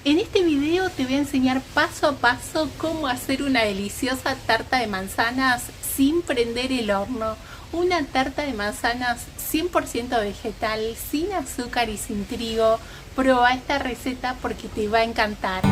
En este video te voy a enseñar paso a paso cómo hacer una deliciosa tarta de manzanas sin prender el horno. Una tarta de manzanas 100% vegetal, sin azúcar y sin trigo. Prueba esta receta porque te va a encantar.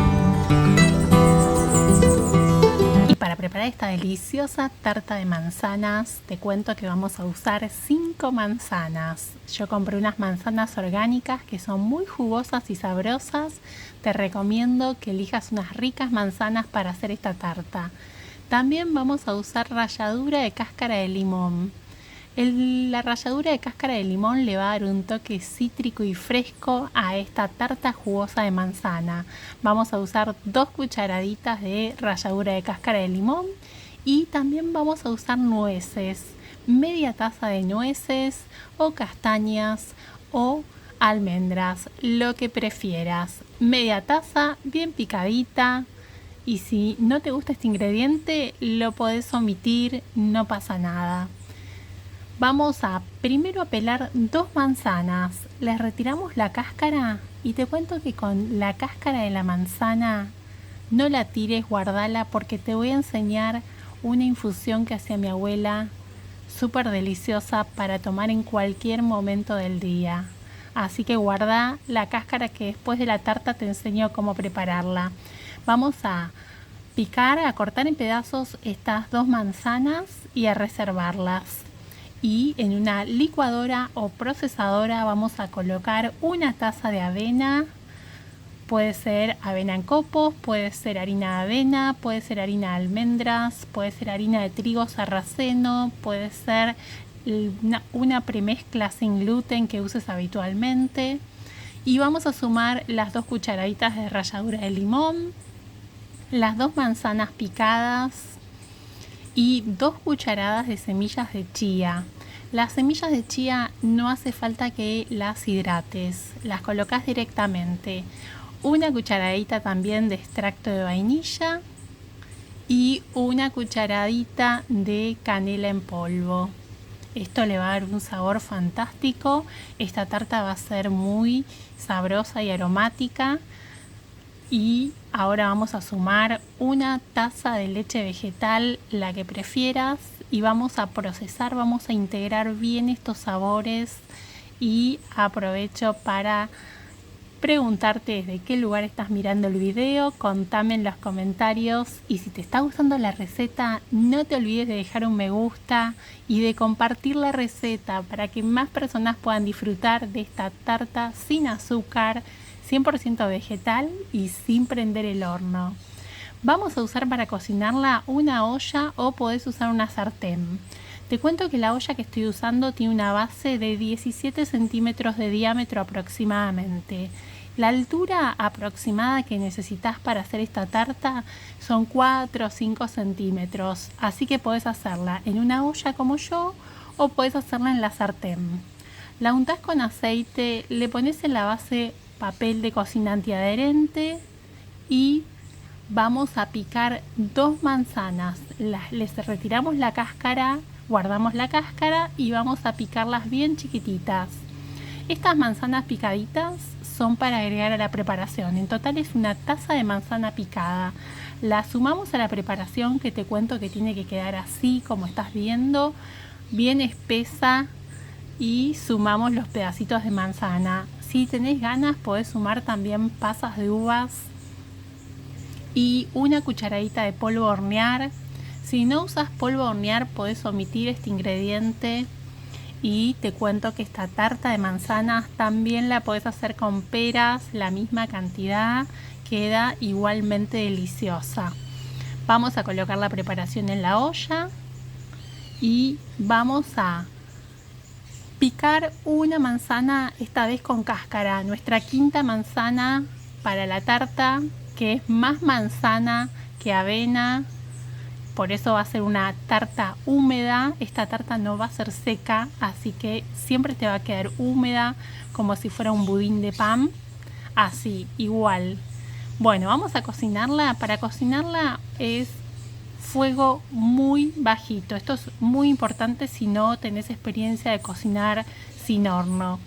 Y para preparar esta deliciosa tarta de manzanas, te cuento que vamos a usar 5 manzanas. Yo compré unas manzanas orgánicas que son muy jugosas y sabrosas. Te recomiendo que elijas unas ricas manzanas para hacer esta tarta. También vamos a usar ralladura de cáscara de limón. La ralladura de cáscara de limón le va a dar un toque cítrico y fresco a esta tarta jugosa de manzana. Vamos a usar 2 cucharaditas de ralladura de cáscara de limón y también vamos a usar nueces, media taza de nueces o castañas o almendras, lo que prefieras. Media taza bien picadita. Y si no te gusta este ingrediente, lo podés omitir, no pasa nada. Vamos a primero pelar 2 manzanas, les retiramos la cáscara y te cuento que con la cáscara de la manzana no la tires, guardala porque te voy a enseñar una infusión que hacía mi abuela, súper deliciosa para tomar en cualquier momento del día. Así que guarda la cáscara que después de la tarta te enseño cómo prepararla. Vamos a picar, a cortar en pedazos estas 2 manzanas y a reservarlas. Y en una licuadora o procesadora vamos a colocar una taza de avena. Puede ser avena en copos, puede ser harina de avena, puede ser harina de almendras, puede ser harina de trigo sarraceno, puede ser una premezcla sin gluten que uses habitualmente. Y vamos a sumar las 2 cucharaditas de ralladura de limón, las 2 manzanas picadas y 2 cucharadas de semillas de chía. Las semillas de chía no hace falta que las hidrates, las colocas directamente. Una cucharadita también de extracto de vainilla y una cucharadita de canela en polvo. Esto le va a dar un sabor fantástico. Esta tarta va a ser muy sabrosa y aromática. Y ahora vamos a sumar una taza de leche vegetal, la que prefieras, y vamos a procesar, vamos a integrar bien estos sabores. Y aprovecho para preguntarte desde qué lugar estás mirando el video, contame en los comentarios y si te está gustando la receta no te olvides de dejar un me gusta y de compartir la receta para que más personas puedan disfrutar de esta tarta sin azúcar, 100% vegetal y sin prender el horno. Vamos a usar para cocinarla una olla o podés usar una sartén. Te cuento que la olla que estoy usando tiene una base de 17 centímetros de diámetro aproximadamente. La altura aproximada que necesitas para hacer esta tarta son 4 o 5 centímetros, así que podés hacerla en una olla como yo o podés hacerla en la sartén. La untás con aceite, le pones en la base papel de cocina antiadherente y vamos a picar 2 manzanas. Les retiramos la cáscara, guardamos la cáscara y vamos a picarlas bien chiquititas. Estas manzanas picaditas son para agregar a la preparación. En total es una taza de manzana picada. La sumamos a la preparación que te cuento que tiene que quedar así como estás viendo, bien espesa, y sumamos los pedacitos de manzana. Si tenés ganas podés sumar también pasas de uvas y una cucharadita de polvo a hornear. Si no usas polvo a hornear podés omitir este ingrediente. Y te cuento que esta tarta de manzanas también la podés hacer con peras, la misma cantidad, queda igualmente deliciosa. Vamos a colocar la preparación en la olla y vamos a picar una manzana, esta vez con cáscara, nuestra quinta manzana para la tarta, que es más manzana que avena. Por eso va a ser una tarta húmeda. Esta tarta no va a ser seca, así que siempre te va a quedar húmeda, como si fuera un budín de pan. Así, igual. Bueno, vamos a cocinarla. Para cocinarla es fuego muy bajito. Esto es muy importante si no tenés experiencia de cocinar sin horno.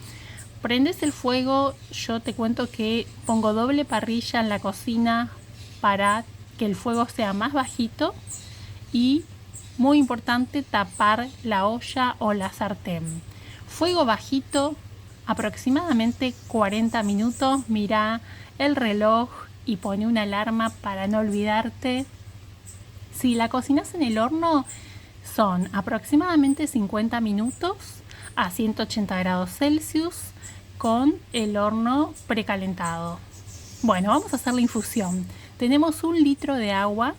Prendes el fuego, yo te cuento que pongo doble parrilla en la cocina para que el fuego sea más bajito y muy importante tapar la olla o la sartén. Fuego bajito, aproximadamente 40 minutos, mira el reloj y pone una alarma para no olvidarte. Si la cocinas en el horno, son aproximadamente 50 minutos a 180 grados Celsius con el horno precalentado. Bueno, vamos a hacer la infusión. Tenemos 1 litro de agua.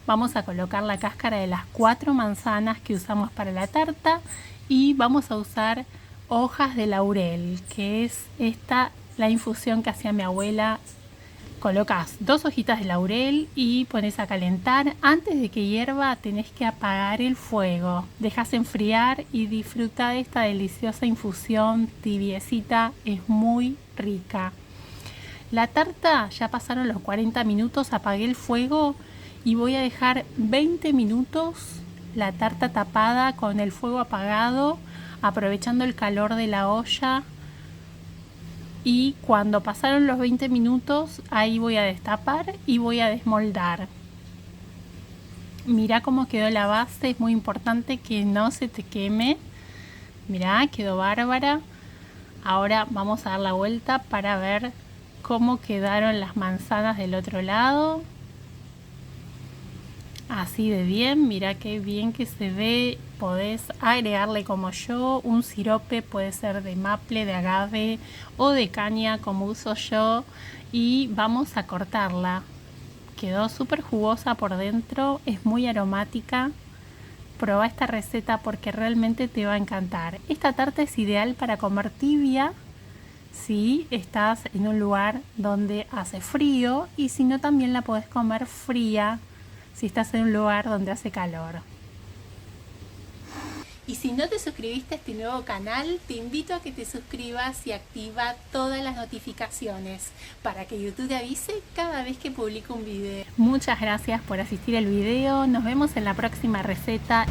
Vamos a colocar la cáscara de las 4 manzanas que usamos para la tarta y vamos a usar hojas de laurel, que es la infusión que hacía mi abuela. Colocas 2 hojitas de laurel y pones a calentar. Antes de que hierva tenés que apagar el fuego. Dejas enfriar y disfruta de esta deliciosa infusión tibiecita. Es muy rica. La tarta ya pasaron los 40 minutos. Apagué el fuego y voy a dejar 20 minutos la tarta tapada con el fuego apagado, aprovechando el calor de la olla. Y cuando pasaron los 20 minutos, ahí voy a destapar y voy a desmoldar. Mirá cómo quedó la base, es muy importante que no se te queme. Mirá, quedó bárbara. Ahora vamos a dar la vuelta para ver cómo quedaron las manzanas del otro lado. Así de bien, mirá qué bien que se ve. Podés agregarle, como yo, un sirope, puede ser de maple, de agave o de caña como uso yo, y vamos a cortarla. Quedó súper jugosa por dentro, es muy aromática. Probá esta receta porque realmente te va a encantar. Esta tarta es ideal para comer tibia si estás en un lugar donde hace frío, y si no, también la podés comer fría si estás en un lugar donde hace calor. Y si no te suscribiste a este nuevo canal, te invito a que te suscribas y activa todas las notificaciones para que YouTube te avise cada vez que publico un video. Muchas gracias por asistir al video. Nos vemos en la próxima receta.